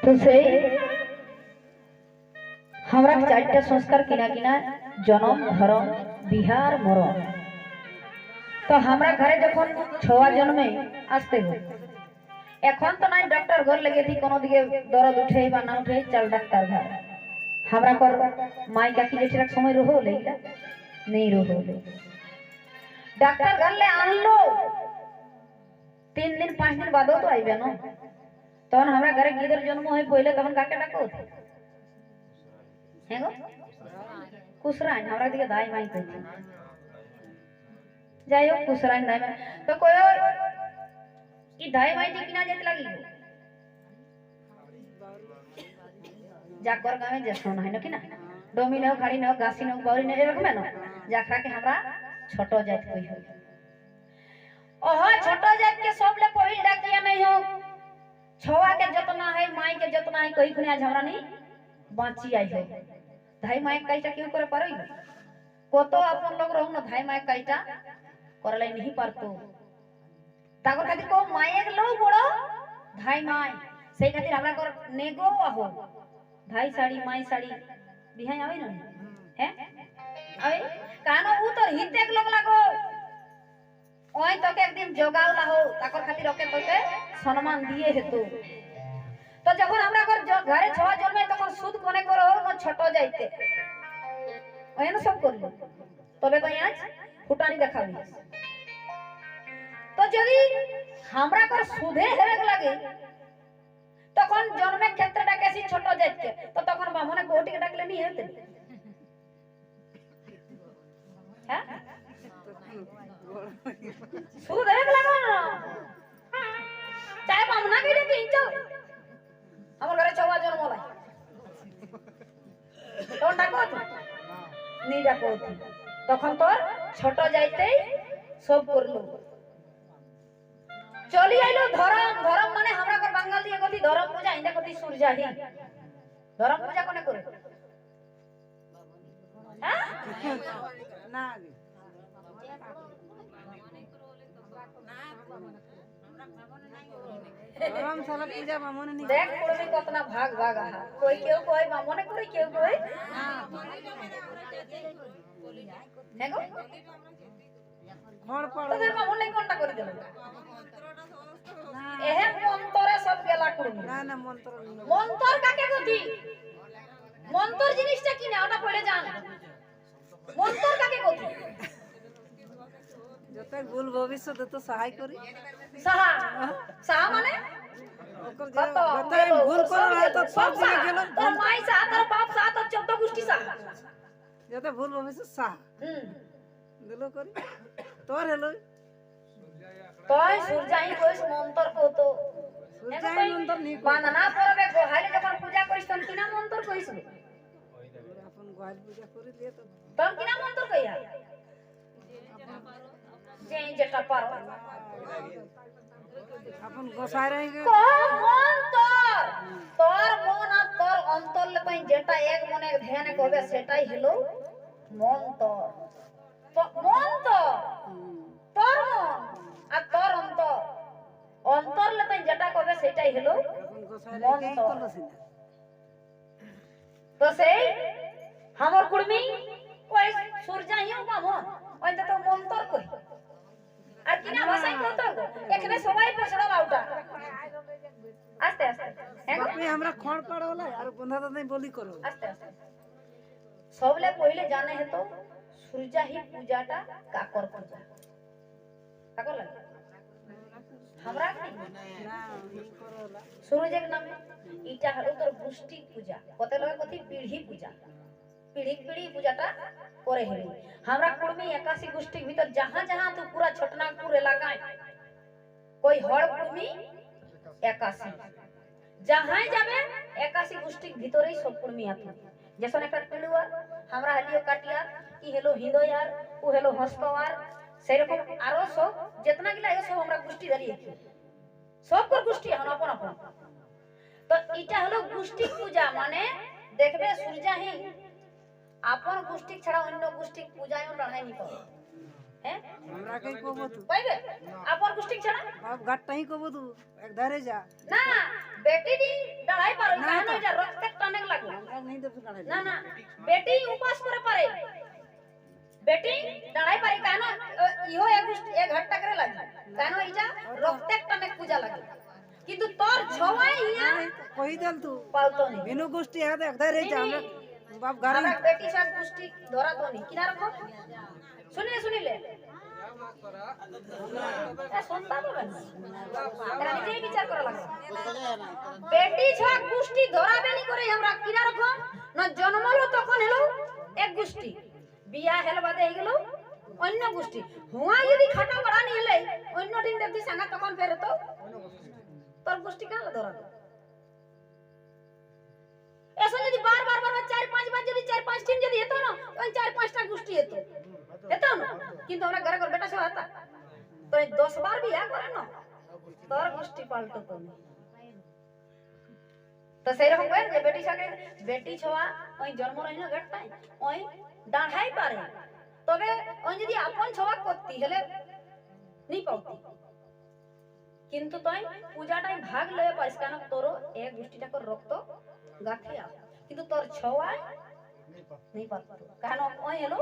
तो से हमरा चारटा संस्कार किना किना जन्म धर्म बिहार मरण। तो हमरा घरे जखन छवा जन्मे आसते हो এখন তো নাই डॉक्टर घर लगे थी कोनो दिके दर्द उठे बा ना उठे चल डॉक्टर घर हमरा कर माई काकी जेठिरा समय रहो लेला नहीं रहो ले डॉक्टर घर ले आन लो 3 दिन 5 दिन बाद तो आइबे न तहन हमरा घरे गिदर जन्म होय पहिले तहन काके डाको हेगो कुसरान हमरा दिके दाई माई कहती जाइयो कुसरान दाई माई तो कोई कि दाई माई किना जेत लगी जाकर गावे जसन है न कि ना डोमी न खाड़ी न गासी न बावरी न एरकम न जाखरा के हमरा छोटो जात कोई हो ओहो छोटो जात के सब ले पहिल डाकिया नहीं हो छवा के जतना है माई के जतना है कहीं खुने आज हमरा नहीं बांची आई हो धाई माई काईटा क्यों करे परई को तो अपन लोग रहू न धाई माई काईटा करले नहीं परतो तागर खातिर को मायेक लो बड़ो धाई माई सेई खातिर हमरा कर नेगो आहो धाई साड़ी माई साड़ी बिहाई आवे न हैं आवे कानो उ तो हितेक लोग लागो ओय तो के एक दिन जोगावला हो ताकर खातिर ओके तोके सम्मान दिए हेतु तो जखन हमरा घर घरे छवा जन्मे तखन सुद कोने करो न छोटो जाइते ओय न सब करलो तबे तो आज फुटानी देखाबी तो यदि हमरा कर सुधे हेवे लागे तखन जन्मे क्षेत्रटा कैसी छोटो जाइत के तो तखन बामने गोटी के डाकले नहीं हेते हैं सुधे लागो न चाहे बामना के दे इंचल हमर घरे छवा जन्म होला तो डाको नहीं डाको तखन तो छोटो जाइते सब करलो चली आइलो धर्म धर्म माने हमरा कर बंगाल दिए गति धर्म पूजा इंदे गति सूर्य ही धर्म पूजा कोने करे हैं ना धर्म साला पूजा मामोने नहीं देख कोई कितना भाग भाग है कोई केउ कोई मामोने कोई केउ कोई देखो घर पर तो मामोने कोनटा कर देलो एहे मंतरे सब गेला कुड़मी ना ना मंतर काके गति मंतर जिनिसटा কি না ওটা পড়ে যান मंतर काके गति যত ভুল ভবিষ্যৎ তো সহায় করি সাহা সাহা মানে কত ভুল করো তো সব দিকে গেল তোর মাই সাহা তোর বাপ সাহা তোর 14 গোষ্ঠী সাহা যত ভুল ভবিষ্যৎ সাহা দিলো করি তোর হলো तोय सूर्याई कोइस मंत्र को तो सूर्याई मंत्र नहीं बांधना परबे गोहाली जखन पूजा करिस तन किना मंत्र कइस अपन गोहाली पूजा करि दे तो तन किना मंत्र कइया जे जेटा पारो अपन गोसाय रही को मंत्र तोर मन आ तोर अंतर ले पई जेटा एक मने ध्यान कहबे सेटाई हेलो मंत्र तो मंत्र तोर मन आ तोर अंतर ले तई जेटा कहबे सेटाई हेलो मंत्र तो सेई हमर कुड़मी कोई सूर्याइयो बामन ओइ तो मंत्र कहि আর কিনা ভাষাই কত এখানে সবাই পছড়া লাউটা আস্তে আস্তে আপনি আমরা খড় পাড়ওলা আর বন্ধা দাই বলি করো আস্তে আস্তে সবলে পहिले জানে হে তো সূর্যাহি পূজাটা কাকর পূজা কাকর লাগে हमरा না করলা সূর্যের নামে ইটা হলো তোর পুষ্টি পূজা কত লগে কতি পিঢ়ি পূজা পিঢ়ি পিঢ়ি পূজাটা করে হেলি हमरा कुड़मी 81 गोष्ठी भीतर जहां जहां तू पूरा छोटनागपुर इलाका कोई हड़ कुड़मी 81 जहां जाबे 81 गोष्ठी भीतर ही सब कुड़मी आथे जैसे एक पिलुआर हमरा हलियो काटियार ई हेलो हिंदोयार ओ हेलो हस्तवार সেই রকম আরো সব যেতনা গিলা এ সব আমরা গোষ্ঠী ধরি সব কর গোষ্ঠী হন আপন আপন তো এটা হলো গোষ্ঠী পূজা মানে দেখবে সূর্যাহি আপন গোষ্ঠী ছাড়া অন্য গোষ্ঠী পূজায়ও লড়াই নি করে हैं हमरा के कोबो तू কইবে আপন গোষ্ঠী ছাড়া बाप घाट ही कोबो तू एक धरे जा না বেটি দি দাঁড়াই পারে কেন এটা রক্তে টানে লাগো हमरा नहीं दे काढे না না বেটি উপাস করে পারে বেটি দাঁড়াই পারে কেন ইহো এক ঘন্টা করে লাগে কেন এটা রক্তে টানে পূজা লাগে কিন্তু তোর ছওয়াই ইয়া কই দেল तू পালতো নি बिनु गोष्ठी है एक धरे जा हमरा बाप घर আমরা বেটি সব গোষ্ঠী ধরা তো নি কিনা রকম শুনিলে শুনতা তো এরা নিজেই বিচার করা লাগে বেটি ছক গোষ্ঠী ধরাবে নি করে আমরা কিনা রকম না জন্মলো তখন হলো এক গোষ্ঠী বিয়া হেল বাদে হই গেল অন্য গোষ্ঠী হুয়া যদি খাটা বড়া নি হলে অন্য দিন দেখি সাঙ্গা তখন ফের তো তোর গোষ্ঠী কাল ধরা ऐसा যদি বারবার চার পাঁচ বার যদি চার পাঁচ দিন যদি হতো না ওই চার পাঁচটা গোষ্ঠী হতো না কিন্তু আমরা ঘরে ঘর বেটা সব হতা তো 10 বার বিয়া করে না তোর গোষ্ঠী পাল্টো তো তো সেই রকম কই যে বেটি ছোয়া ওই জন্ম রই না ঘটটাই ওই দাঁড়াই পারে তবে ওই যদি আপন ছোয়া করতি হলে নি পাউতি কিন্তু তুই পূজাটাই ভাগ লয়ে পাইস কেন তোর এক গোষ্ঠীটা কর রক্ত গাথিয়া কিন্তু তোর ছোয়া नहीं पातो কারণ ওই হলো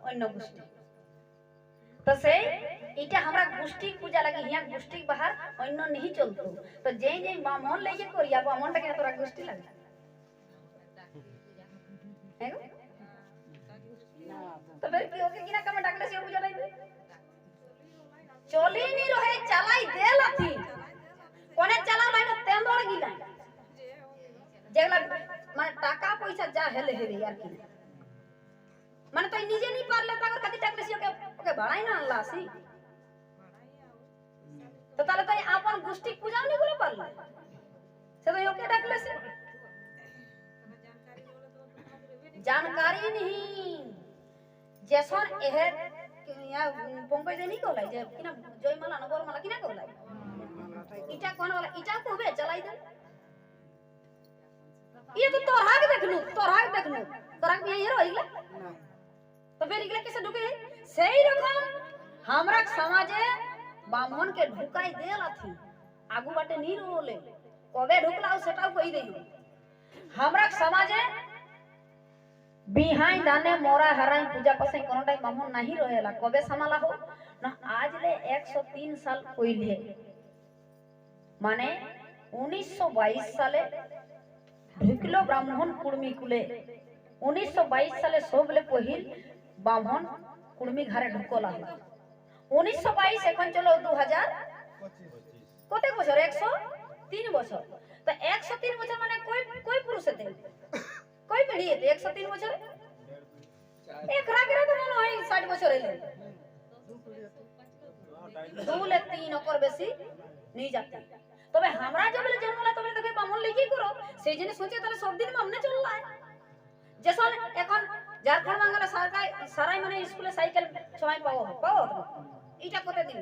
অন্য গোষ্ঠী তো সেই এটা আমরা গোষ্ঠী পূজা লাগি হিয়া গোষ্ঠী বাহার অন্য नहीं চলতো তো যেই যেই ব্রাহ্মণ লইকে করিয়া ব্রাহ্মণটাকে তোরা গোষ্ঠী লাগে হ্যাঁ তো ফের কি ওকে কিনা কমে ডাকলে সে পূজা নাই চলি নি রহে চালাই দে লাথি কোনে চালাও লাইন তেন্দড় গিলা যেগুলা মানে টাকা পয়সা যা হেলে হেবে আর কি মানে তুই নিজে নি পারলে তাকর খাতি টাকলে সে ওকে বাড়াই না আল্লাহ আসি তো তাহলে তুই আপন গোষ্ঠী পূজা নি করে পারলে সে তো ওকে ডাকলে সে जानकारी नहीं जैसन एहे या पंकज दे नहीं कहलाई जे किना जयमाला नगरमाला किना कहलाई इटा कोन वाला इटा कहबे चलाई दे ये तो तोरा के देखनु तोरा के ये रहिला तो फिर इगला कैसे ढुके सही रकम हमरा समाजे ब्राह्मण के ढुकाई देला थी आगु बाटे नी रोले कबे ढुकलाओ सेटाও कहि देई हमरा समाजे बिहाई दाने मोरा हराई पूजा पसई कोनो टाइम ब्राह्मण नहीं रहेला कबे समाला हो ना आज ले 103 साल पहिले माने 1922 साले ढुकलो ब्राह्मण कुर्मी कुले 1922 साले सबले पहिल ब्राह्मण कुर्मी घरे ढुकला 1922 এখন চলো 2025 কত বছর 103 বছর তো 103 বছর মানে कोई पुरुष है कोई पीढ़ी है 103 বছর एक रागरा तो मन होई 60 বছর হইলে দুলে তিন অকর বেশি नहीं जाते তবে हमरा जब ले जन्मला तबे দেখে ব্রাহ্মণ লিখি করো সেই জন্য সোচে তাহলে সব দিন মামনে চললা যেসন এখন ঝাড়খণ্ড বাংলা সরকার সারাই মানে স্কুলে সাইকেল সময় পাও এটা কত দিন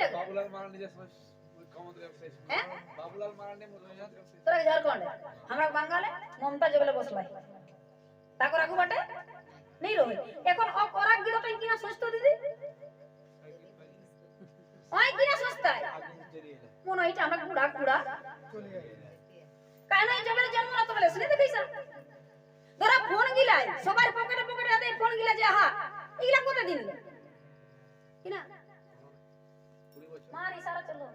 লাগে বাবুলাল মারান্ডি যে हैं बाबूलाल मारांडे तोरा झारखंड हमरा बांगाले ममता जबले बसलाई ताको राखू बाटे नहीं रहे এখন অপরাগ গিরটা কিনা সস্তা দিদি ওই কিনা সস্তা মন হইটা আমরা কুড়া কুড়া কানা জবলে জন্মলা তো বলে শুনে দেখাইছা ধরা ফোন গিলাই সবার পকেটে আদে ফোন গিলা যে হা ইগলা কত দিন কিনা মার ইশারা চলো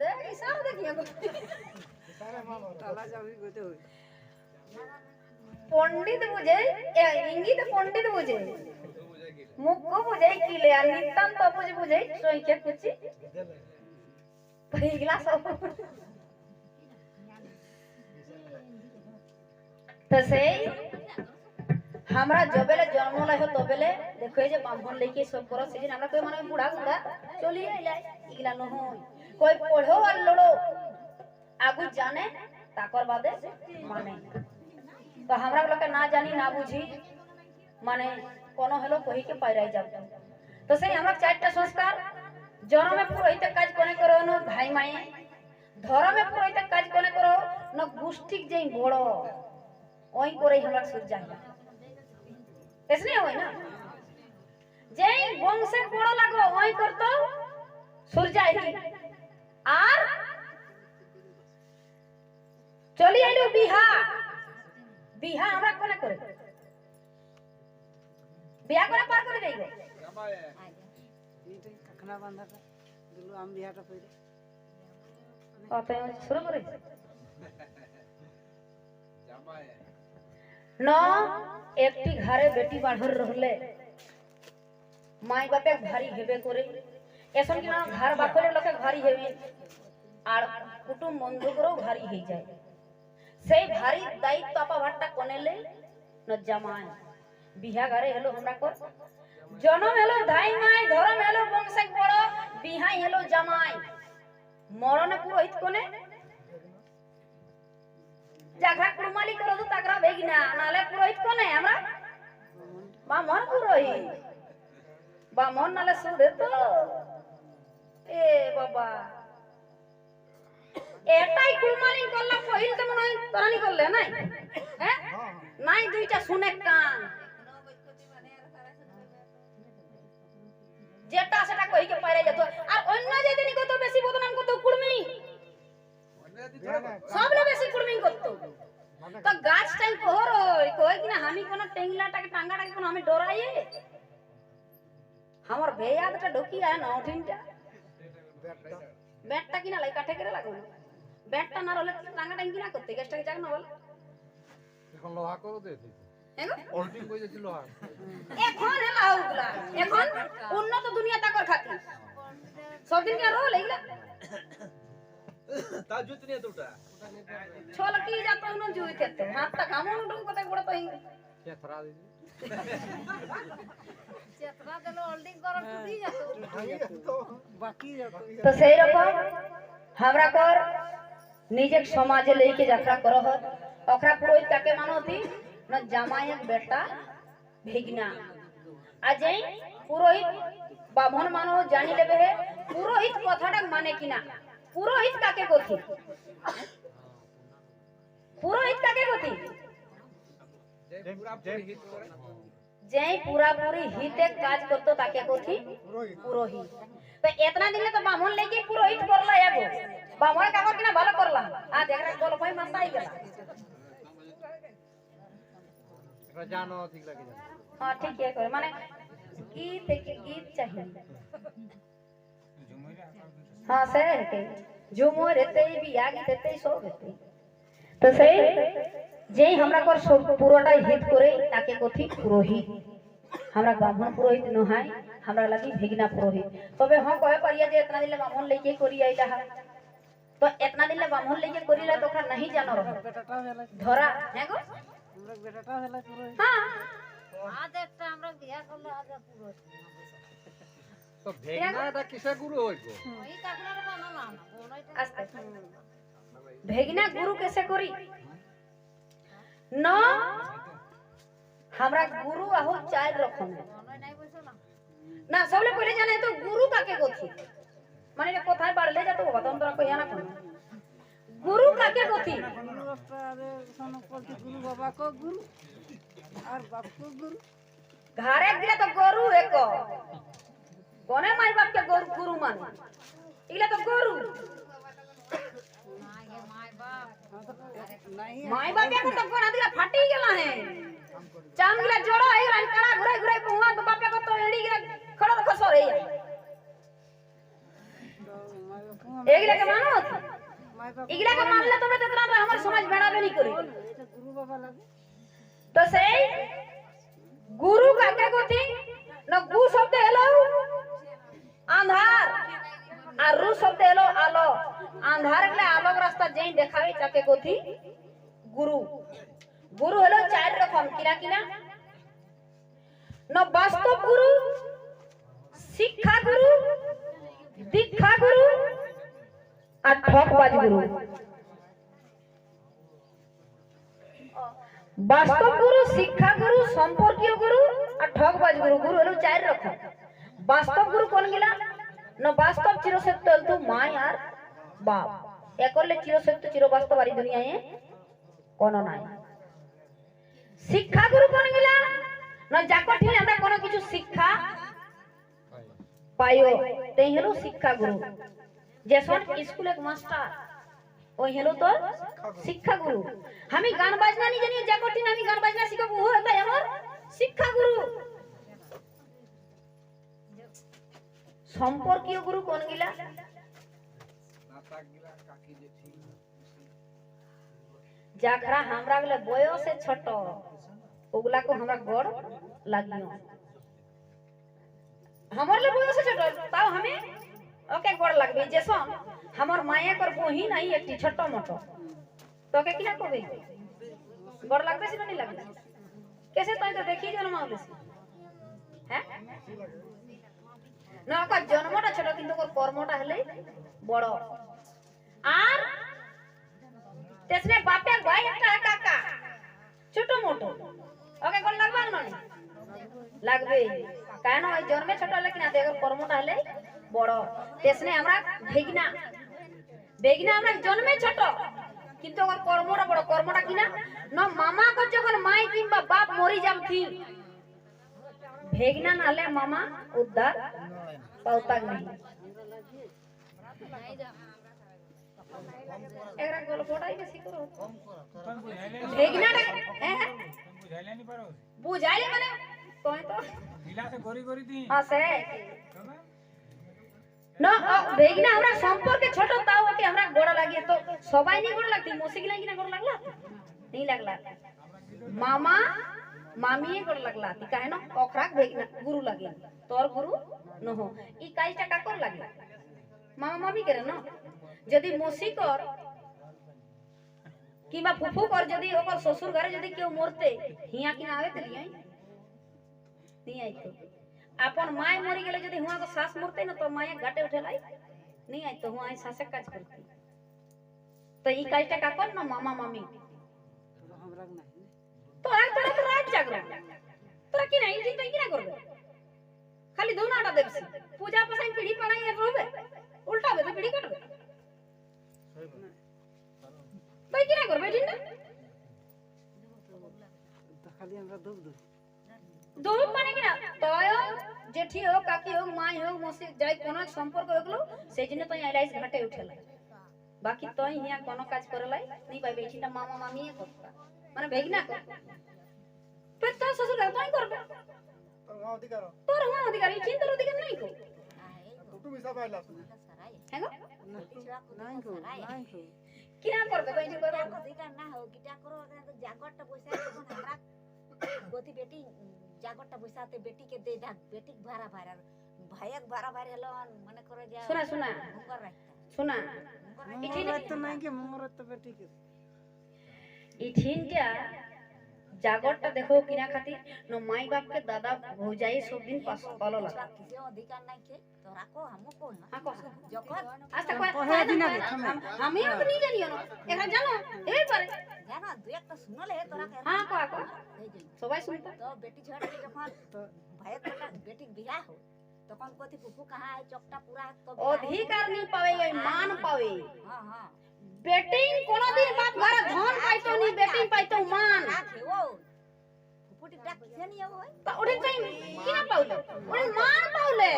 देख इशारा देखिए सारे मामा ताला जावी गोते होई पंडित बुझे इंगित पंडित बुझे मुख को बुझे किले नितम तो बुझे सोई के कुछ पहिला सब तो से हमरा जबेले जन्मला हो तबेले देखो जे ब्राह्मण लेके सब करो सेदिन हमरा कोई माने बुढ़ा चली आइला इगला न हो कोई पढ़ो और लड़ो आगु जाने ताकर बादे माने तो हमरा लोग के ना जानी ना बुझी माने कोनो हेलो कहि के पाइराई जात तो से हमरा चारटा संस्कार जन्म में पुरोहित काज कोने करो न भाई माए ধর্মে পুরোহিত কাজ কোনে করো না গোষ্ঠীক যেই বড় ওই করেই আমরা সুর যায় এসনে হয় না যেই বংশে বড় লাগো ওই করতো সুর যায় আর চলি আইলো বিহা বিহা আমরা কোনে করে বিয়া করে পার করে দেই এইটাই কাকনা বাঁধাটা দিল আম বিহাটা কইরে কত শুরু করে ন একটি ঘরে বেটি বাঢ়র রহলে মাই বাপে ভারী হেবে করে এসন কি না ঘর বাপের লোকে ভারী হেবে আর কুটুম বন্ধুকরও ভারী হয়ে যায় সেই ভারী দায়িত্ব আপা ভাটটা কোনেলে ন জামাই বিহা ঘরে হলো আমরা কর জনম হলো ধাই মাই ধরম হলো বংশে বড় বিহাই হলো জামাই মরণে পুরোহিত কোনে জাগরা কুমালি করো তো তাগরা বেগিনা নালে পুরোহিত কোনে আমরা বামন পুরোহিত বামন নালে সুদে তো এ বাবা এটাই কুমালি করলা পহিল তো মনে হয় তরানি করলে নাই হ্যাঁ নাই দুইটা শুনে কান যেটা সেটা কইকে পারে যেত আর অন্য যেদিন কত বেশি বদনাম করত কুড়মি সবলে বেশি কুড়মি করত তো গাছ টাই কোহর কই কিনা আমি কোন টেংলাটাকে টাঙ্গাটাকে কোন আমি ডরাইয়ে আমার বেয়াদটা ঢুকি আয় না ওঠিনটা ব্যাটটা কিনা লাই কাঠে করে লাগো ব্যাটটা না রলে টাঙ্গা টাঙ্গি না করতে গাছটাকে জাগ না বল এখন লোহা করে দে অল্টিং কই যাচ্ছিল লোহা এখন হেলা হউলা এখন উন্নত দুনিয়া তাকর খাতি সব দিন কে রোল এইলা তা জুত নিয়ে তোটা ছল কি যাত উন জুই তেতে হাতটা কামন উঠু কত বড় তো কে থরা দিছি চেতরা দিল হোল্ডিং করা টুটি যেত বাকি যেত তো সেই রকম हमरा कर निजे समाज लेके यात्रा करो हो ओकरा पुरोहित काके मानोती न जामायक बेटा भेगना अजय पुरोहित बाभन मानो जानि लेबे है पुरोहित कथाटा माने किना पुरोहित काके कोथि पुरोहित काके कोथि जय पूरा पूरी हिते काज करतो ताके कोथि पुरोहित तो इतना दिन तो बामन लेके पुरोहित करला एगो बामन का किना ভালো করলা आ देख रे बोल भाई मस्त आई गेला এটা জানো ঠিক লাগে জানো हां ठीक है कर माने गीत चाहिए हां से के झुमो रहते ही भी आगे रहते ही सो रहते तो सही যেই हमरा कर পুরোটা হিত করে তাকে কথি পুরোহিত हमरा ब्राह्मण पुरोहित न है हमरा लगी भिगना पुरोहित तबे हम कहे परिया जे इतना दिन ब्राह्मण लेके करी आइला है तो इतना दिन ब्राह्मण लेके करीला तो ओकरा नहीं जानो रहो বেটাটা হলা धरा है गो আমরা বেটাটা হলা পুরো हां আজ একটা আমরা বিয়া করলে আজ পুরো তো ভেগনাটা কিসে গুরু হইবো ওই কাকনার বানালাম বড়াইটা आस्ते भेगना गुरु कैसे करी न हमरा गुरु आहो चार रखम বড়াই নাই বসলা ना सबले पहले जाने तो गुरु काके कोथि माने रे कोथाय बाड़ले जा तो बाबा तोरा कहिया ना कोन गुरु काके कोथि গুরু একটা আরে সোনা পড়তি গুরু বাবা কো গুরু আর বাপ কো গুরু घरे दिले तो गुरु एक कोने माई बाप के गुरु गुरु मान इले तो गुरु মায়ে মাই বাপ নাই माई बाप के तो कोना दिला फाटी गेला है चाम गिला जोड़ो है रनकड़ा घुराई घुराई पुआ तो बाप के तो एड़ी गिला खड़ा खसो रे एगिला के मानो মাই বাপ इगिला के मानले तो इतना तो हमर समाज भेड़ा भी नहीं करी এটা গুরু বাবা লাগে तो सही गुरु काके कोथि न गु शब्द हेलो अंधार आ रु शब्द हेलो आलो अंधार के आलो रास्ता जेई देखावे ताके कोथि गुरु गुरु हेलो चार रकम किना किना न वास्तव गुरु शिक्षा गुरु दीक्षा गुरु आ ठकबाज गुरु वास्तव गुरु शिक्षा गुरु संपर्कीय गुरु और ठगबाज गुरु गुरु हलो चार रखो वास्तव गुरु कौन गिला न वास्तव चिरो से तल तू मां यार बाप এ করলে চিরসত্য চিরবাস্তব আর এই দুনিয়ায় কোনো নাই। শিক্ষা গুরু কোন গিলা না যাকর থেকে আমরা কোনো কিছু শিক্ষা পাইও তেই হলো শিক্ষা গুরু। যেসন স্কুলে মাস্টার ওই হলো তো শিক্ষা গুরু। আমি গান বাজনা নি জানি যাকর থেকে আমি গান বাজনা শিখাবো ও তাই আমার শিক্ষা গুরু। সম্পর্কীয় গুরু কোন গিলা যাখরা हमरा গলে বয়সে ছোট ওগুলা को हमरा গড় লাগিও। हमर ले बयसे छोट ताও हमें ओके गड़ लागबे। जेसो हमर माया कर बहिन आई एकटी छोट मोटो तो के किना करबे गड़ लागबे से नहीं लागबे कैसे तई तो देखी जन्म आबे हैं ना का जन्मटा छोट किंतु कर कर्मटा हले बड़। আর তেসনে বাপে ভাই একটা কাকা ছোট মোটো ওকে গড় লাগবে না লাগবে কেন ওই জন্মে ছোট হলে কিনা দেখো কর্মটা হলে বড়। তেসনে আমরা ভেগনা ভেগনা আমরা জন্মে ছোট কিন্তু ওর কর্মটা বড়। কর্মটা কিনা না মামা কো যখন মাই কিংবা বাপ মরি যাবথি ভেগনা নালে মামা উদ্ধার পাওতা नहीं। एकरा गलपोटाई बेसी करो भेगनाटा हैं बुझाइले नहीं पारो बुझाइले माने कोई तो ढीला से गोरी गोरी दी हां से ना भेगना हमरा संपर्क छोट ताओ के हमरा गोड़ लागी तो सबाई नहीं गोड़ लागती मोसी की लागी ना गोड़ लागला नहीं लागला मामा मामी गोड़ लागला ती काहे न ओकरा भेगना गुरु लागे तोर गुरु न हो ई काईटा का कर लागला मामा मामी करे न यदि मोसी कर किबा फुफू कर यदि ओकर ससुर घरे यदि केउ मरते हिया कि ना आवे त लियाई नहीं आई तो अपन माय मरी गेले यदि हुआ को सास मरते न तो माया घाटे उठेलाई नहीं आई तो हुआ आई सासे काज करती तो ई काईटा का कर न मामा मामी हमरा नहीं तोरा तोरा तो रात जागरण तोरा कि नहीं दिन कि ना करबे खाली दोनाटा देबसी पूजा पसाई पीढ़ी पढ़ाई रहबे उल्टा बे तो पीढ़ी कटबे तो कि ना करबे दिन तो खाली हमरा दूध दो দুধ মানে কি না তয় জেঠি হোক কাকি হোক মাই হোক মসি যাই কোন সম্পর্ক হগলো সেই জন্য তই আইলাইস ঘাটে উঠেলাই বাকি তই হিয়া কোন কাজ করলাই নি পাইবে এটিটা মামা মামি করতা মানে ভেগনা কর তো তো শ্বশুর ঘর তই করবে তোর হুয়া অধিকার এই চিন্তার অধিকার নাই কো টুটু মিছা পাইলা হ্যাঁ গো नहीं को কি না করবে তই নি করবে অধিকার না হোক কিটা করো জাগরটা বসে যখন আমরা গতি বেটি জাগরটা বসাতে বেটি के दे ढाक बेटी भारा भारा भायक भारा भारा हलन मने करे जा सुना सुना मुंगर रखता सुना मोर तो नहीं के मोर तो बेटी के इठिनटा जागरटा देखो किना खातिर न माई बाप के दादा भौजाई सब दिन पास पालो ला किसी अधिकार नहीं के तो राखो हमो को ना हां को जखन आज तक हम ही तो नहीं जानियो ना एकरा जानो ए पारे জানো দুই একটা শুনলে তোরা কে हां को সবাই শুনতা তো বেটি ঝড় যখন ভাইক বেটা বেটি বিয়াহ हो তখন কতি ফুফু कहां है चोकटा पूरा कब अधिकार नहीं पावे मान पावे हां हां बेटी कोनो दिन बाप घर धन पाइतो नहीं बेटी पाइतो मान राखे वो फुफुटी डाक किसे नहीं हो तो उठे तई किना पाउले उठे मान पाउले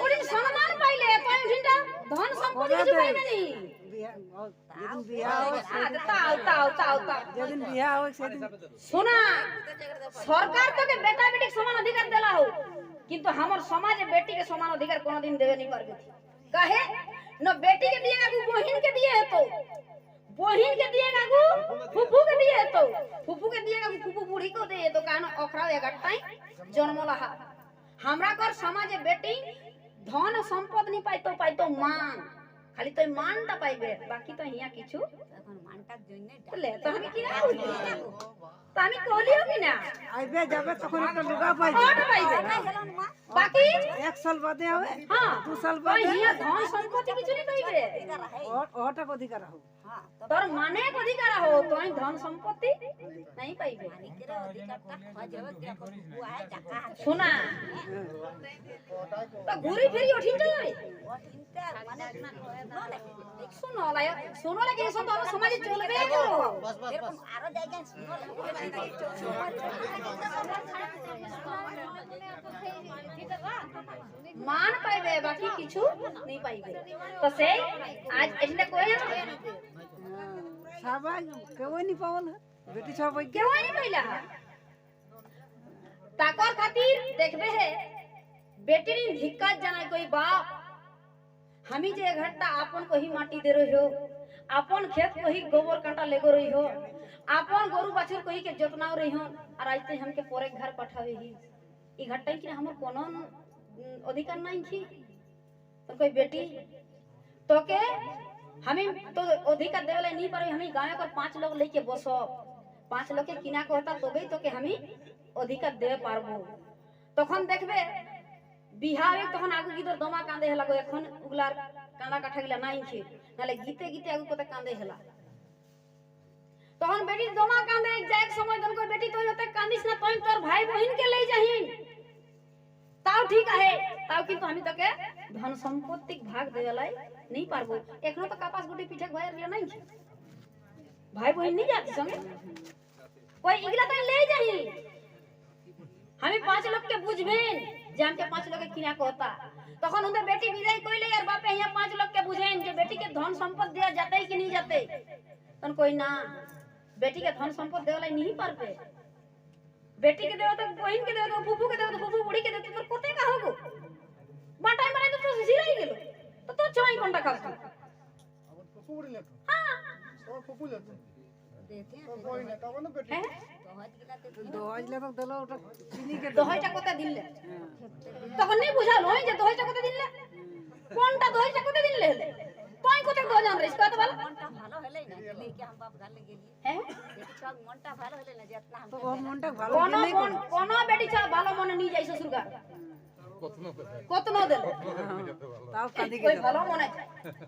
उठे सम्मान पाइले तई उठिनटा धन संपत्ति কিছু পাইবে নি जेदिन बियाह हो যেদিন बियाह हो सेदिन শোনা সরকার তোকে বেটা বেটি সমান অধিকার দেলা हो কিন্তু हमर समाज बेटी के समान अधिकार कोनो दिन देवे नहीं पारबे काहे न बेटी के दिएगा गु बहिन के दिए तो बहिन के दिएगा गु फुफू के दिए तो फुफू के दिएगा गु फुफू बूढ़ी को दे तो कान ओखरा एकटाई जन्मला हमरा कर समाज बेटी धन संपद नहीं पाइतो मान खाली तो मान ता पाइबे बाकी तो हिया किछु ধানটার জন্য বলে তো আমি কি না বলি তো আমি কলিও কি না আইবে যাবে তখন একটা লুগা পাইবে ওটা পাইবে গেলাম মা বাকি 1 সাল বাদে হবে হ্যাঁ 2 সাল ওই বাদে হিয়া ধন সম্পত্তি কিছু নেই পাইবে ওটা অধিকার হোক হ্যাঁ তো তোর মানে অধিকার হো তোই ধন সম্পত্তি নাই পাইবে মালিকের অধিকারটা খোঁজ হবে কি এখন বুয়ায় টাকা শোনা তো ঘুরি ফিরি উঠিন যাবে ও চিন্তা মানে শোনো লাই শোনো লাগে এসব তো আমার সমাজে চলবে কেন এরকম আরো জায়গায় শুনো মান পাইবে বাকি কিছু নেই পাইবে তো সেই আজ এটা কই আছে সবাই কেউ নি পাওল বেটি সবাই কেউ নাই পাইলা তাকর খাতির দেখবে হে बेटी धिक्कार जाना कोई बाप हमी जे घट्टा आपन को ही माटी दे रही हो आपन खेत को ही गोबर कांटा लेगो रही हो आपन गोरु बाछुर को ही के जोतना रही हो और आज तक हमके पोरे घर पठावे ही ई घट्टा कि हमर कोनो अधिकार नहीं थी तो कोई बेटी तो के हमें तो अधिकार देवले नहीं पारे हमें गांव को 5 लोग लेके बसो 5 लोग के किना को होता तबे तो के हमें अधिकार दे पारबो तखन देखबे बिहावे तखन आगु गिदर दमा कांदे हला गो एखन उगलार कांदा काठा गिला नाही खे नाले गीते गीते आगु कोते कांदे हला तखन बेटी दमा कांदे एक जाय समय दन कोई बेटी तो होते कांदिस ना तोय तोर भाई बहिन के ले जाहिन ताऊ ठीक है ताऊ किंतु हामी तके धन संपत्ति भाग देवलाई नहीं पारबो एखनो तो कपास गुटी पीठे भयर लिया नहीं खे भाई बहिन नहीं जाती संगे कोई इगला तो ले जाही हमें 5 लोग के बुझबेन जे हमके 5 लोग के किना को होता तखन उनके बेटी विदाई कोइले यार बापे यहाँ 5 लोग के बुझेन जे बेटी के धन संपत्ति दिया जाते कि नहीं जाते तन कोई ना बेटी के धन संपत्ति देवला नहीं पारबे बेटी के देव तो बहिन के देव तो फूफू के देव तो फूफू बुढ़ी के देव तो कोते का होगो बाटाई माने तो सिराई गेलो तो छोई कोनटा खास अब फुफू उड़ी ले हां और फुफू ले देते तो कोई ना तब ना बेटी हैं দোহাজ লে তো দিলো ওটা চিনি কে দহইটা কোতে দিলে তখন नहीं বুঝাল হই যে দহইটা কোতে দিলে কোনটা দহইটা কোতে দিলে তুই কোতে দহ জান রে কত বল মনটা ভালো হলেই না लेके हम बाप घर ले गेली हैं बेटी सब মনটা ভালো হলে না যেতনা তো हम ও মনটা ভালো কোনো দিলেই মন কোনো বেটি ছা ভালো মনে নিয়ে যাই শ্বশুরগার কতনো করে কত ন দেল তাও কাঁদি কই কে ভালো মনে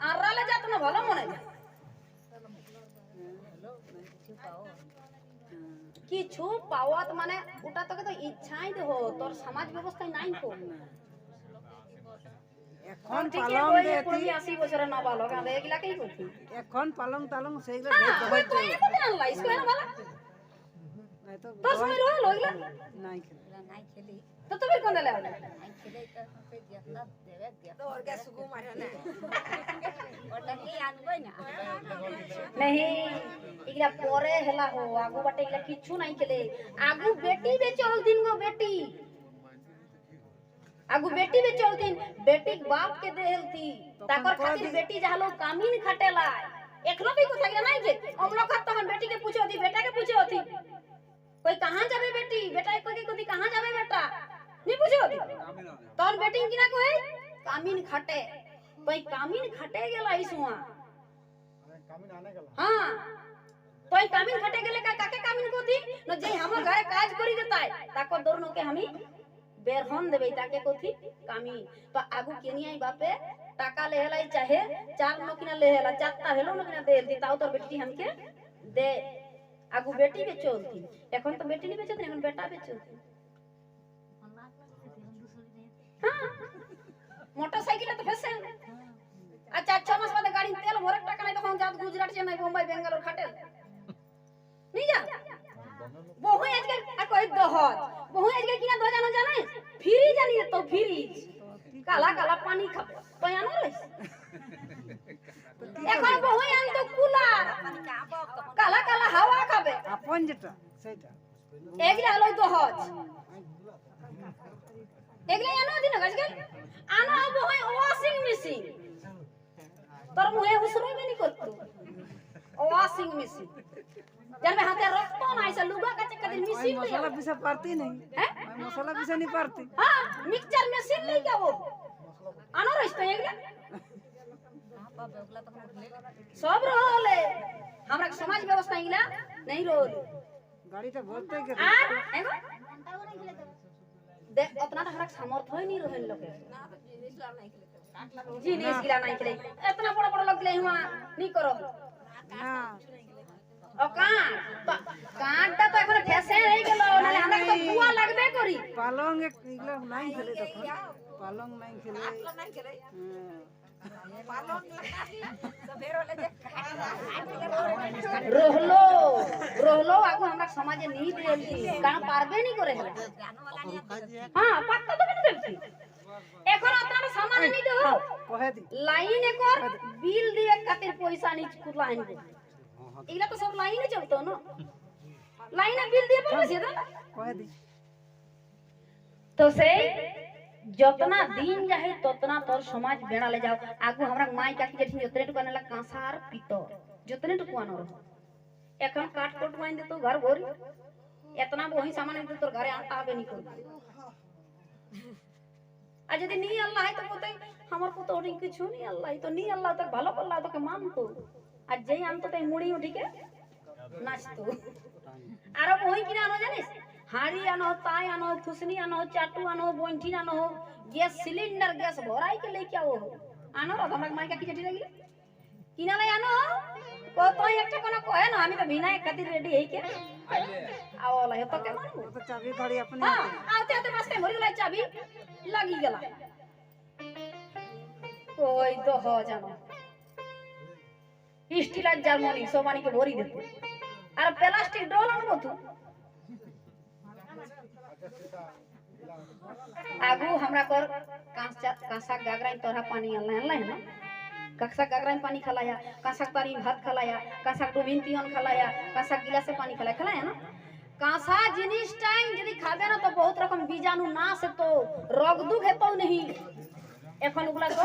আর রালে যাত না ভালো মনে কিছু পাওয়াত মানে ওটা তোকে তো ইচ্ছাই দেহ তোর সমাজ ব্যবস্থায় নাই তো এখন ঠিক পালং ওই দেতি 80 বছরে না ভালো কাঁদে এগুলা কি করছি এখন পালং তালং সেইগুলো হ্যাঁ দোহাজ তুই কত জানলা ইসকো না ভালো নাই তো তোর সময় রহল ওইগুলা নাই খেলে নাই খেলি তো তুমি কোন দেলে নাই খেলে তো पे যেতনা দেবে দেবে और क्या सुगु मारे ना ওটা কি আনবই না नहीं इगला पोरे हेला हो आगु बाटे इगला किछु नहीं केले आगु बेटी बे चल दिन गो बेटी आगु बेटी बे चल दिन बेटी बाप के देहल थी ताकर खातिर बेटी जहालो कामिन खटेला एकरो भी कोथा के नहीं के हम लोग तो हम बेटी के पूछो थी बेटा के पूछो थी कोई कहां जावे बेटी बेटा कोई कहां जावे बेटा नहीं पूछो थी तोर बेटी किना कोई कामिन खटे कोई कामिन खटे गेला इसुआ कामिन आने गला हां तोय कामिन खटे गेले का काके कामिन कोथी न जे हमर घरे काज करी देताय ताको दोनो के हमी बेरहन देबे ताके कोथी कामिन तो आगु केनियाई बापे टाका लेहलाई चाहे 4 नोकिना लेहला चारटा हेलो नोकिना देल दी ताऊ तोर बेटी हमके दे आगु बेटी बेचोलती এখন তো बेटी नहीं बेचत এখন बेटा बेचोलती हां मोटरसाइकिल तो फैशन अच्छा 6 मास बाद गाड़ी तेल भरक टाका नहीं तখন जात गुजरात चेन्नई मुंबई बेंगलोर खाटेल नहीं जा बहु आजकल आ कोई दहज बहु आजकल किना दह जानो जाने फ्री जानी तो फ्री काला काला पानी खा तो आनो रे এখন বহু আন তো কুলার কালা কালা হাওয়া খাবে আপন যেটা সেটা এগুলা হলো দহজ এগুলা আনো দিন আজকাল আনো বহু ওয়াশিং মেশিন তোর মুহে উসরবে নি করতো ওয়াশিং মেশিন জানবে হাতে রক্ত নাই সে লুগা কাচে কাদিন মেশিন ले মশলা পিসা পারতি নাই हैं মশলা পিসা নি পারতি हां मिक्सचर मशीन ले जाओ आनो रस्तो एगला बाप ओगला तो ले सब रहले हमरा समाज व्यवस्था इला नहीं रोल गाड़ीটা বলতে গেছে আর এগো दे उतना हमरा सामर्थ्य ही नहीं रहल लोग ना तो जिनिस ला नहीं खेले जिनिस गिला नहीं खेले इतना बड़ा बड़ा लोग ले हुआ नहीं करो না और कांटा तो এখন ফ্যাশন হয়ে গেল নালে আমরা তো বুয়া লাগবে করি পালং এগুলো নাই খেলে তখন পালং নাই খেলে आटला नहीं खेले হ্যাঁ। पालन सबेरो ले जे रोहलो रोहलो आगो हमरा समाजे नहीं देलती कान पारबे नहीं करे जानो वाला नहीं हां पत्ता तो नहीं देलती এখন আপনারা সামান নি দেও কহে দি লাইন একর বিল দিয়ে খাতির পয়সা নি লাইন দে এগুলা তো সব লাইনে চলতো না লাইনে বিল দিয়ে পয়সা দে কহে দি তো সেই যতনা দিন যাহে ততনা তোর সমাজ বেড়ালে যাও আগু हमरा মাই কাকি যেটি যতনে টুকু আনলা কাঁসার পিতর যতনে টুকু আনো এখন কাট কোট মাইন দে তো ঘর ভরি এতনা বহি সামান দে তোর ঘরে আটা হবে নি কর আর যদি নি আল্লাহ হয় তো কোতে আমার কত ওরি কিছু নি আল্লাহ তো নি আল্লাহ তো ভালো করলা তোকে মানতো আর যেই আনতো তাই মুড়ি উঠিকে নাচতো আর বহি কিনা আনো জানিস हाड़ी आनो ताई आनो खुसनी आनो चाटू आनो बोंठी आनो गैस सिलेंडर गैस भराई के लेके आओ आनो रो हमरा माई का की जटी लगी किना लाई आनो को तो एकटा कोना कहे ना আমি তো বিনা এক খাतिर রেডি হই के आओ ला तो के मानबो তো চাবি গাড়ি আপনি हां आते आते बस मरी गला चाबी লাগি গেলা ওই তো হ জানো স্টিলার জার্মানি সোমানি के ভরি দিতে আর প্লাস্টিক ডোল আনবো তো आगू हमरा कर कांसा गागरा तोरा पानी अल्लाह है ना कांसा गागरा में पानी खलाया कांसा तारी भात खलाया कांसा डुबिन तियन खलाया कांसा गिलास से पानी खलाया ना कांसा जिनिस टाइम यदि खाबे ना तो बहुत रकम बीजाणु नाश तो रोग दुख हेतो नहीं এখন ওগুলা তো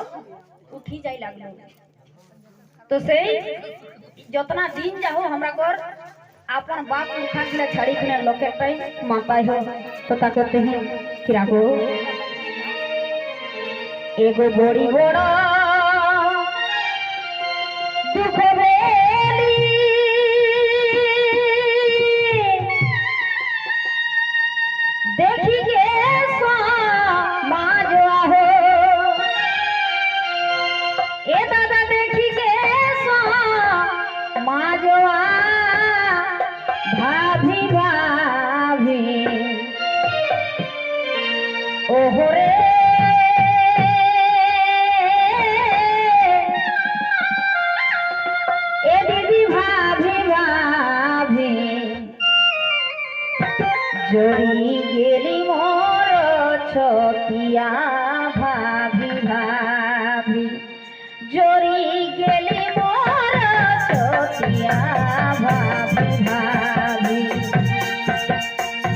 উঠি যাই লাগলো তো সেই যতনা দিন যাও हमरा कर अपन बाप उठा के छड़ी के लोके टाइम माता हो तो ता कहते हैं किरा गो एगो बड़ी बड़ा दुख बेली देखी के समाज हो ए दादा देखी के समाज भाभी भाभी ओहरे ए दीदी भाभी भाभी जोड़ी गेली मोर छतिया भाभी भाभी जोड़ी गेली मोर छतिया भाभी भाभी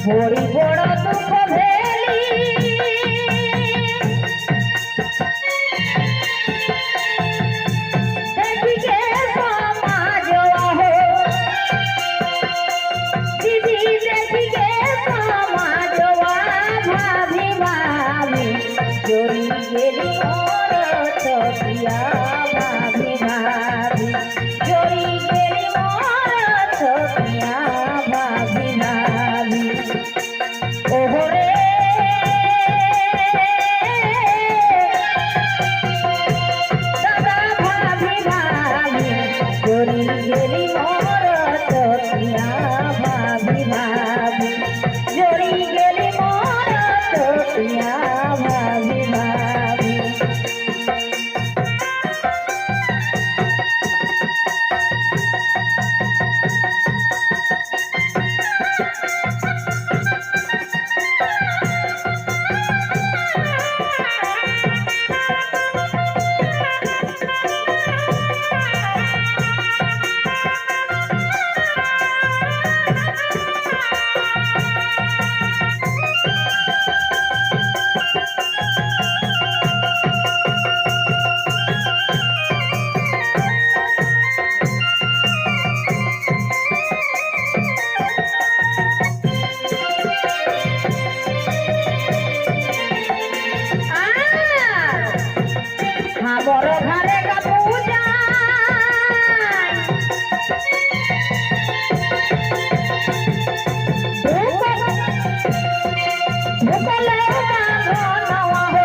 बड़ी बड़ दुख भेली देखी के समाज हो दीदी देखी के समाज भाभी भाभी जोड़ी गेली मोर छतिया भाभी भाभी जोड़ी गेली मोर छतिया भाभी भाभी ओहरे दादा भाभी भाभी जोड़ी गेली मोर छतिया भाभी भाभी जोड़ी गेली मोर छतिया भाभी भाभी ढुकले बाभनवा हो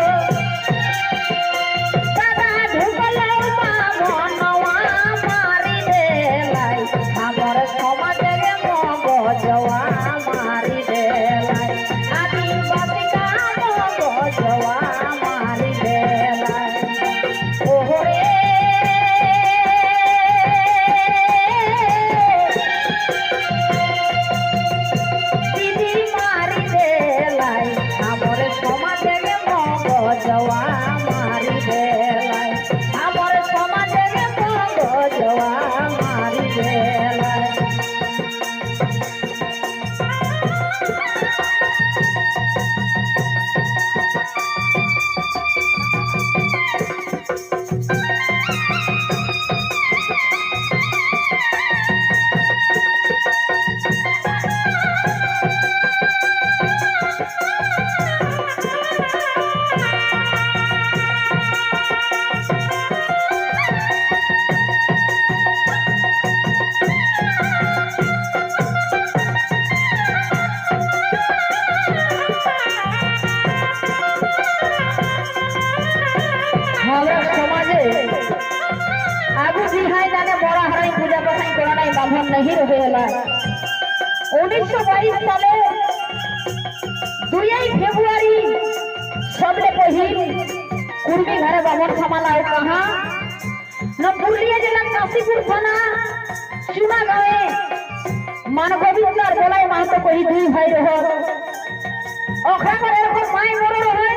दादा ढुकले बाभनवा मारी देलाई हमर समाज रे मगजवा मारी देलाई आदिवासी का मगजवा मारी देलाई ओहो जवा मारी देलाई हमर समाज रे मगजवा मारी देलाई आगू दिहाई जाने बड़ा हराई पूजा बसाई करा नहीं बाभन नहीं रहेला 1922 साले 2 फेब्रुआरी सबले पहिल कुर्मी घरे बाभन खामाला कहां न पुरलिया जिला काशीपुर थाना चुना गावे मानगोविंदर बोलाई महतो कोई दुई भाई रहो ओखरा करे एरकम माई मरो रहे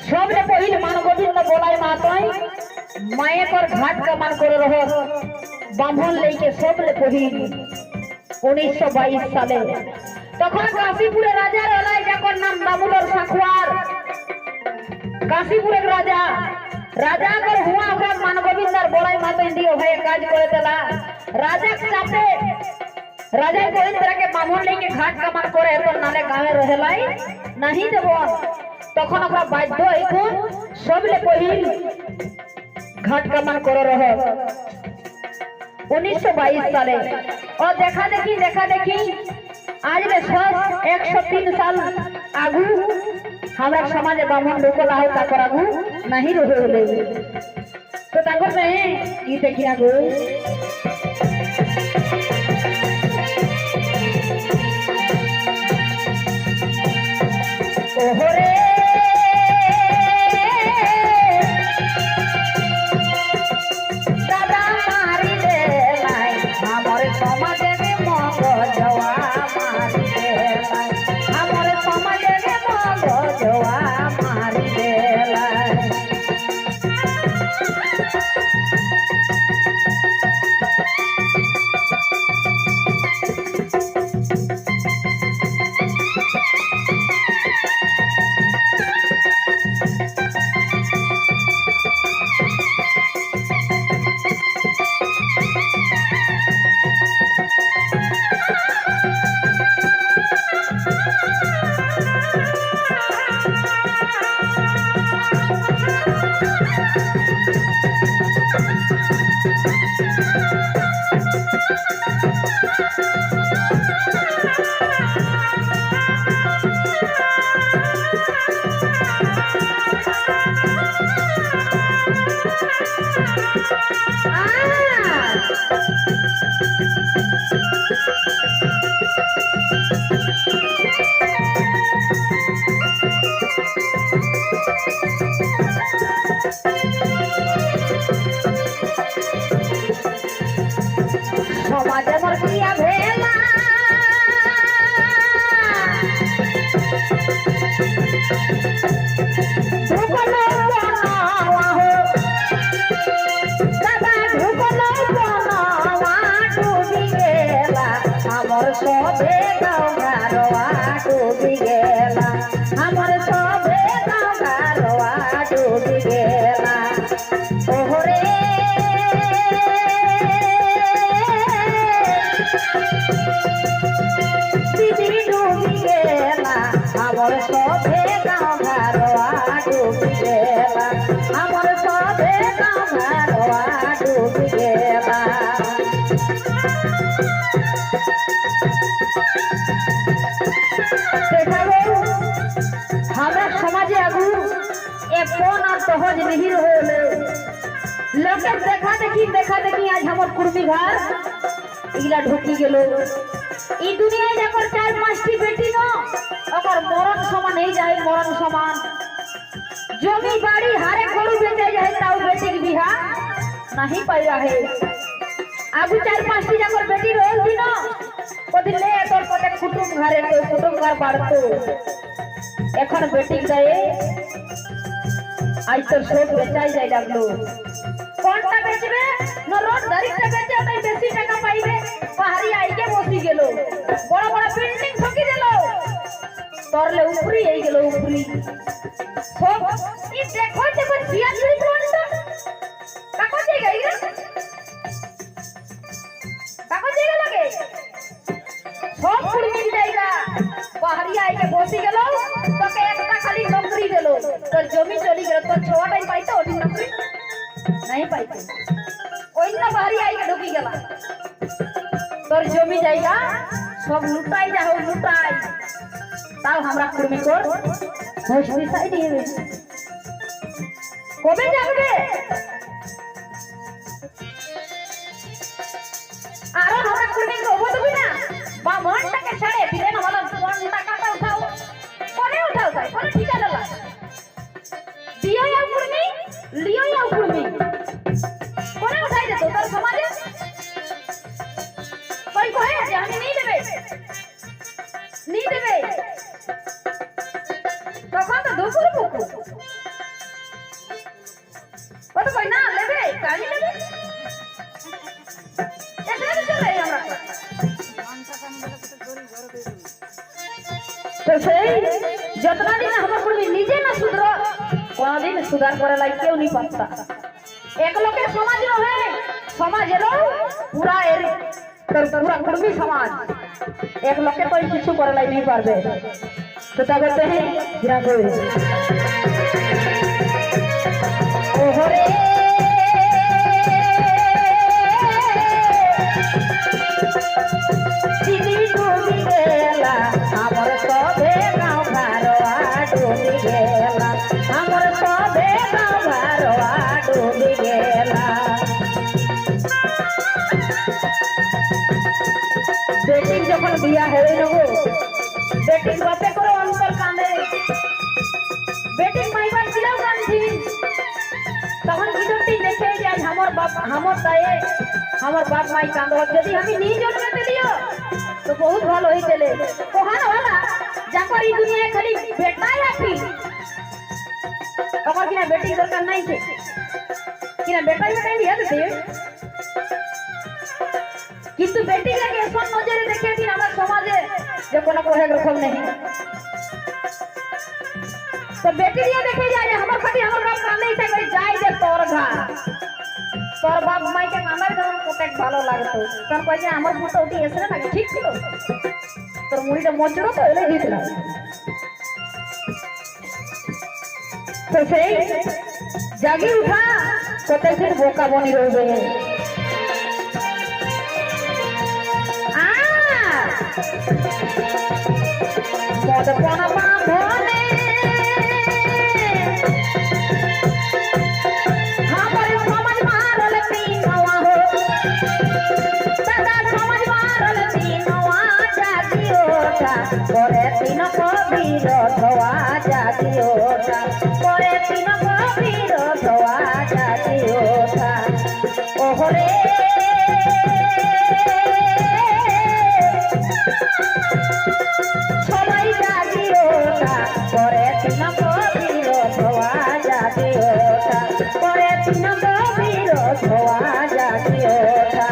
सबले पहिल मानगोविंद बोलाई महतोई माए पर घाट का मान करे रहो बाभन लेके सबले पहिल 1922 साले तখন काशीपुरे राजा रहलाई जाकर नाम दामोदर साखवार काशीपुरे राजा राजा कर हुआ ओकरा मानगोविंदर बोलाई महतो दियो भाई काज करे देला राजा चापे राजा को इन तरह के बाभन लेके घाट का मान करे तो नाले गावे रहेलाई नहीं देबो तখন ओकरा बाध्य हइको सबले पहिल घाट का मान करे रहो 1922 साले और देखा देखी आज ले 103 साल आगू हमरा समाज बाभन लोकल आउ ताकर आगू नहीं रहे तो ताकर नहीं ई देखी आगू ओहो रे दादा मारी देलाई हमर समाज रे मगजवा मारी देलाई हमर समाज रे मगजवा मारी देलाई समाज मोर किया भेला ढुकलो बनावा हो दादा ढुकलो बनावा डूबी गेला हमर सोभे गारवा डूबी गेला हमर सोभे गारवा डूबी गेला ओहो रे दीदी डूबी गेला हमर सोभे गाँव घरवा डूबी गेला हमर सोभे गाँव घरवा डूबी गेला देखा সমাজে আগু এ কোন আর সহজ नहीं রহলে লোকে দেখা দেখি আজ আমার কুর্মি ঘর ইগলা ঢুকি গেল এই দুনিয়ায় যখন চার পাঁচটি বেটি ন ওকর মরণ সমান হয়ে যায় মরণ সমান জমি বাড়ি হারে গরু বেচে যায় তাও বেটি के बिहा नहीं पाया है आगु चार पांचटी যখন বেটি রইল দিন ওদিন লে তোর কত কুটুম ঘরে তো কুটুম ঘর বাড়তো এখন বেটি গায়ে আজ তোর সব বেচাই যায় লাগলো কোনটা বেচবে না রোড দারিটা বেচে তাই বেশি টাকা পাইবে পাহাড়ি আইকে বসি গেল বড় বড় বিল্ডিং ঠকি দিল তোরলে উপরি এই গেল উপরি সব ই দেখো জিয়া চুরি করতো কাকো জায়গা ইরা কাকো জায়গা লাগে সব কুড়মির জায়গা পাহাড়ি আইকে বসি গেল তোকে একটা খালি নকরি দিল তোর জমি চলি গেল তোর ছোয়াটাই পাইতো ওই নকরি नहीं पाइते অন্য বাড়ি আইকে ঢুকি গেল তোর জমি জায়গা সব লুটাই যাও লুটাই তাও আমরা কুর্মি কর হোশ বিসাই দিয়ে দে কবে যাবে আর আমরা কুর্মি করব তুমি না বা মনটাকে ছাড়ে দিলে না বলো কোন টাকাটা উঠাও কোনে উঠাও তাই কোন ঠিকানা দাও দিও या কুর্মি লিও या কুর্মি কোনে উঠাই দে তোর সমাজে কই কহে যে আমি नहीं দেবে তখন তো দুপুর বুকু কত কই না লেবে কালি লেবে এখানে তো চলে আমরা তো সেই যতনা দিন আমরা করবি নিজে না সুধর কোনদিন সুধার করে লাই কেউ नहीं পারতা এক লোকের সমাজ রহে সমাজ এলো পুরা এর पूरा कुर्मी समाज एक लोग के कोई किसी कर लाई नहीं पारबे तो क्या करते हैं गिरा को ओहरे दीदी डूबी गेला हमर सबे गांव घरवा डूबी गेला हमर सबे गांव घरवा डूबी गेला बेटी যখন বিয়া হয়ে নেব বেটি বাপে করে অন্তর কাঁদে বেটি মাইবার ছিল কাঁদছি তখন ভিডিওটি দেখে যে আজ আমার বাপ আমার দায়ে আমার বাপ মাই কাঁদো যদি আমি নিজ জন্মতে দিও তো বহুত ভালো হইতেলে কোহান হলা যাকর এই দুনিয়ায় খালি বেটাই আছি তোমার কিনা বেটি দরকার নাই ছে কিনা বেটাই বিয়া দিতে কিন্তু বেটি লাগে এসব নজরে দেখে দিন আমার সমাজে যে কোনো কোহেক রকম নেই তো বেটি দিয়ে দেখে যায় আমার খালি আমার বাপ কান্দে ইচ্ছা করে যাই যে তোর ঘর তোর বাপ মাইকে কান্দার যেমন কত ভালো লাগতো তোর কয় যে আমার ফটো উঠে এসে না ঠিক ছিল তোর মুড়িটা মজুরো তো এলে দিত না তো সেই জাগি উঠা কত দিন বোকা বনি রইবে মদ পানা বাঁধনে আমার সমাজ মারল তিনওয়া হো দাদা সমাজ মারল তিনওয়া জাগিওটা করে তিন কবির ধোয়া জাগিওটা করে তিন কবির ধোয়া জাগিওটা ওহরে সবাই জাগিওটা করে তিন কবির ধোয়া জাগিওটা করে তিন কবির ধোয়া জাগিওটা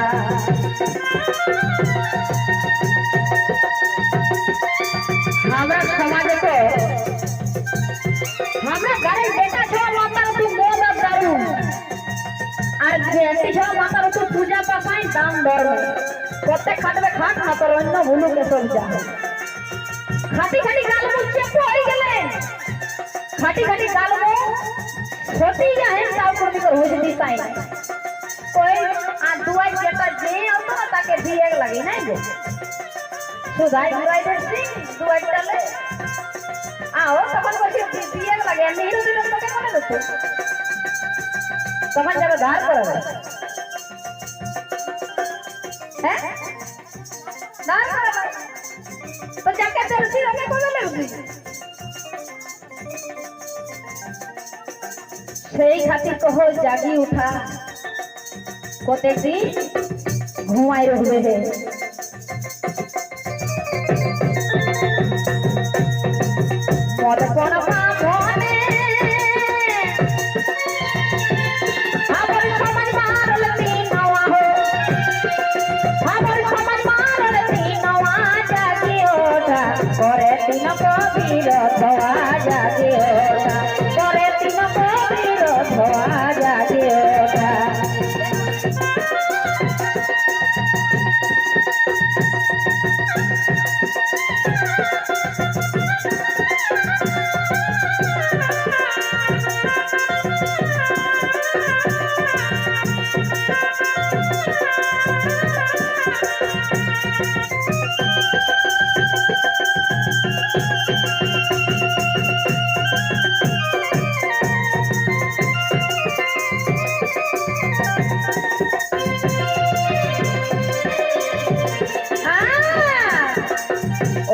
हमरा समाज को हमरा घरे बेटा छो माता तू मोद दारू আর বেটি ছো মাতা তू पूजा पापाई दान दर কতে খাটবে খাট না তোর অন্য ভুলু কে সব যা খাটি খাটি গাল মুছে পড়ে গেলেন খাটি খাটি গাল মু ছোটি যায় তাও করবি কর হইতে দিতাই কই আর দুয়াই যেটা যে আতো না তাকে দিয়ে লাগি নাই গো সুধাই ঘুরাই দেছি দুয়াই চলে आओ तখন বসে দিয়ে আগে নিরু দিলাম তোকে মনে করতো তখন যাবে ধার করে হ্যাঁ ধার করে তো যাকে চলছি ওকে কোলে লাগছি সেই খাतिर কहो জাগি উঠা কতেক দিন ঘুমাই রহবে হে মদ কোন ভাবনে আমার সমাজ মারল তিনওয়া হো আমার সমাজ মারল তিনওয়া জাগি ওঠা করে তিন কবির ধোয়া জাগি ওঠা করে তিন কবির ধোয়া জাগি ওঠা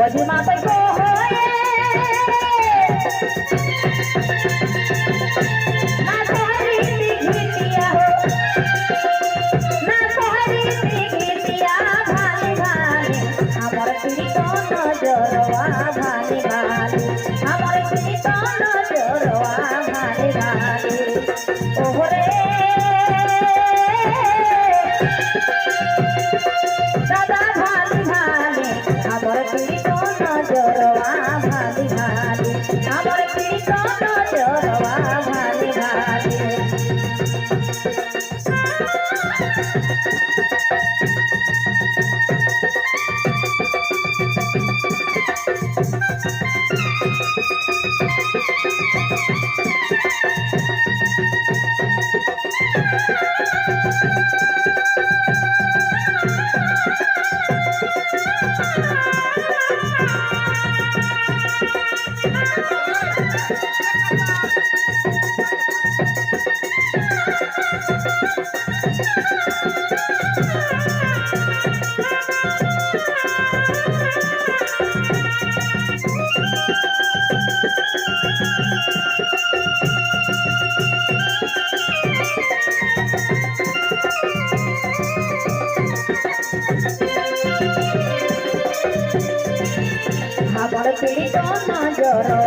অজিমা তৈ কো হয়ে না তোহরি দিঘিতিয়া হো না তোহরি দিঘিতিয়া ভালি ভালি আমার পীড়িত নজরওয়া ভালি ভালি আমার পীড়িত নজরওয়া ভালি ভালি ওহরে দাদা ভালি ভালি আমার পীড়িত নজরওয়া ভালি ভালি আমার পীড়িত নজরওয়া ভালি ভালি আমার পীড়িত নজর